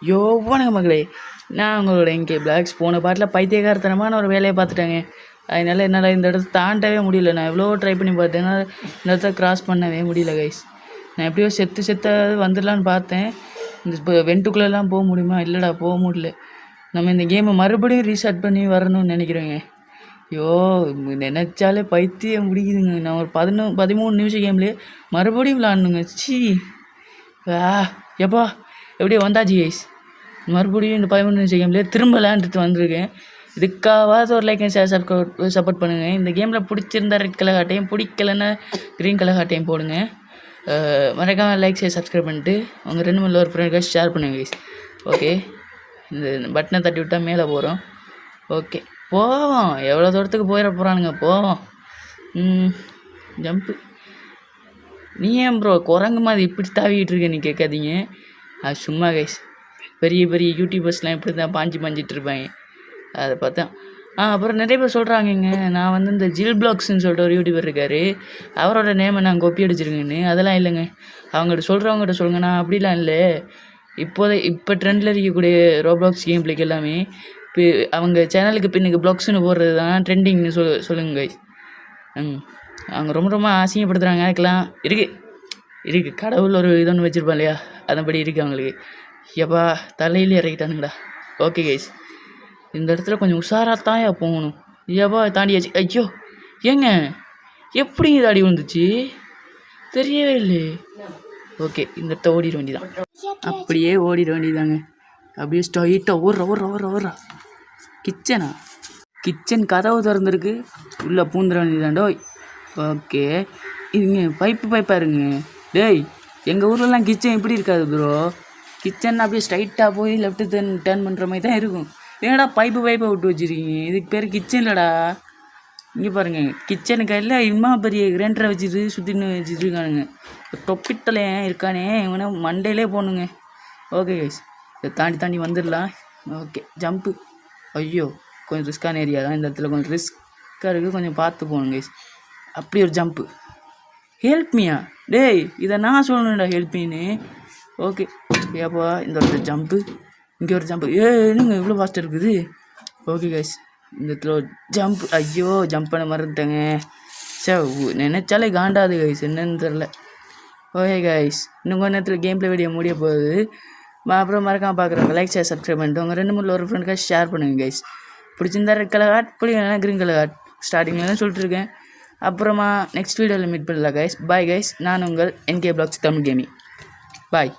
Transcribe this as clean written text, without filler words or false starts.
வணக்கம் மகளே. நான் உங்களோட என்கே பிளாக்ஸ். போன பாட்டில் பைத்தியக்காரத்தனமான ஒரு வேலையை பார்த்துட்டேங்க. அதனால என்னால் இந்த இடத்த தாண்டவே முடியல. நான் எவ்வளோ ட்ரை பண்ணி பார்த்தேன், என்னால் இந்த இடத்த கிராஸ் பண்ணவே முடியல கைஸ். நான் எப்படியோ செத்த வந்துடலான்னு பார்த்தேன். இந்த இப்போ வெண்ட்டுக்குள்ளெல்லாம் போக முடியுமா? இல்லைடா, போக முடியல. நம்ம இந்த கேமை மறுபடியும் ரீஸ்டார்ட் பண்ணி வரணும்னு நினைக்கிறேங்க. நினச்சாலே பைத்தியம் முடிக்குதுங்க. நான் ஒரு 13 நிமிஷம் கேம்லேயே மறுபடியும் விளாட்ணுங்க. எப்பா எப்படியோ வந்தாச்சு கைஸ். மறுபடியும் இந்த 13 நிமிஷம் கேம்லேயே திரும்ப விளையாண்டுட்டு வந்திருக்கேன். இதுக்காவது ஒரு லைக் அண்ட் ஷேர் சப்போர்ட் பண்ணுங்கள். இந்த கேமில் பிடிச்சிருந்தா ரெட் கலர் ஹாட்டையும், பிடிக்கலன்னா க்ரீன் கலர் ஹாட்டையும் போடுங்க. மறக்காமல் லைக் ஷேர் சப்ஸ்கிரைப் பண்ணிட்டு உங்கள் 2 ஒரு ஃப்ரெண்டுக்காக ஷேர் பண்ணுங்கள் கைஸ். ஓகே, இந்த பட்டனை தட்டி விட்டால் மேலே போகிறோம். ஓகே, போவோம். எவ்வளோ தூரத்துக்கு போயிட போகிறானுங்க, போவோம். ஜம்ப்பு. நீ ஏன் ப்ரோ குரங்கு மாதிரி இப்படி தாவிக்கிட்டு இருக்க? நீ கேட்காதீங்க, அது சும்மா கைஸ். பெரிய பெரிய யூடியூபர்ஸ்லாம் இப்படி தான் பாஞ்சிட்டு இருப்பாங்க. அதை பார்த்தா அப்புறம் நிறைய பேர் சொல்கிறாங்கங்க, நான் வந்து இந்த ஜில் பிளாக்ஸ்ன்னு சொல்லிட்டு ஒரு யூடியூபர் இருக்கார், அவரோட நேமை நான் கொப்பி அடிச்சிருக்கேன்னு. அதெல்லாம் இல்லைங்க, அவங்கள்ட்ட சொல்கிறவங்ககிட்ட சொல்லுங்க. நான் அப்படிலாம் இல்லை. இப்போ ட்ரெண்டில் இருக்கக்கூடிய ரோப்ளாக்ஸ் கேம் பிளேக்கு எல்லாமே இப்போ அவங்க சேனலுக்கு பின்னுக்கு பிளாக்ஸ்னு போடுறது தான் ட்ரெண்டிங்னு சொல்லுங்க கைஸ். அவங்க ரொம்ப அசிங்கப்படுத்துகிறாங்க. அதுக்கெல்லாம் இருக்குது கடவுள் ஒரு இதொன்று வச்சுருப்பான் இல்லையா, அதன்படி இருக்குது அவங்களுக்கு. எப்பா தலையிலே இறக்கிட்டானுங்கடா. ஓகே கைஸ், இந்த இடத்துல கொஞ்சம் உஷாராக போகணும். ஏப்பா தாண்டியாச்சு. ஐயோ ஏங்க, எப்படி தாடி விழுந்துச்சு தெரியவே இல்லை. ஓகே, இந்த இடத்த ஓடிட வேண்டியதான். அப்படியே ஓடிட வேண்டியதாங்க. அப்படியே ஸ்ட்ரைட்டாக ஓடுறா. கிச்சன் கதவு திறந்துருக்கு, உள்ளே பூந்துட வேண்டியதாண்டோ. ஓகே, இதுங்க பைப்பாக இருங்க. டேய், எங்கள் ஊர்லலாம் கிச்சன் இப்படி இருக்காது ப்ரோ. கிச்சன் அப்படியே ஸ்ட்ரைட்டாக போய் லெஃப்ட்டு டேர்ன் பண்ணுற மாதிரி தான் இருக்கும். ஏடா பைப்பை விட்டு வச்சுருக்கீங்க? இதுக்கு பேர் கிச்சன் இல்லைடா. இங்கே பாருங்கள், கிச்சனுக்கு இல்லை இம்மா பெரிய கிரைண்டரை சுற்றின்னு வச்சுருக்கானுங்க. தொப்பிட்டலையே இருக்கானே, இவனை மண்டையிலே போகணுங்க. ஓகே கைஸ், இதை தாண்டி வந்துடலாம். Okay, jump. ஐயோ, கொஞ்சம் ரிஸ்க்கான ஏரியா தான். இந்த இடத்துல கொஞ்சம் ரிஸ்க்காக இருக்குது, கொஞ்சம் பார்த்து போகணும் கைஸ். அப்படி ஒரு ஜம்ப்பு. ஹெல்ப் மீயா? டேய், இதை நான் சொல்லணும்டா ஹெல்ப்பின்னு. ஓகே, ஏப்பா இந்த ஒரு ஜம்ப்பு, இங்கே ஒரு ஜம்ப்பு. என்னங்க இவ்வளோ ஃபாஸ்ட்டாக இருக்குது? ஓகே கைஸ், இந்த இடத்துல ஒரு ஜம்ப். ஐயோ, ஜம்ப் பண்ண மறந்துட்டேங்க. நினச்சாலே காண்டாது கைஸ், என்னன்னு தெரில. ஓகே கைஸ், இன்னும் கொஞ்ச நேரத்தில் கேம் பிளே வீடியோ முடிய போகுது. அப்புறம் மறக்காமல் பார்க்குறவங்க லைக் ஷேர் சப்ஸ்கிரைப் பண்ணிட்டு உங்கள் 2 ஒரு ஃப்ரெண்டுக்காக ஷேர் பண்ணுங்கள் கைஸ். பிடிச்சிருந்தா ரெட் கலர் ஹார்ட், பிடிக்கலன்னா க்ரீன் கலர் ஹார்ட். ஸ்டார்டிங்லாம் சொல்லிட்டுருக்கேன். அப்புறமா நெக்ஸ்ட் வீடியோவில் மீட் பண்ணலாம் கைஸ். Bye guys. நான் உங்கள் என்கே பிளாக்ஸ் தமிழ் கேமிங். பாய்.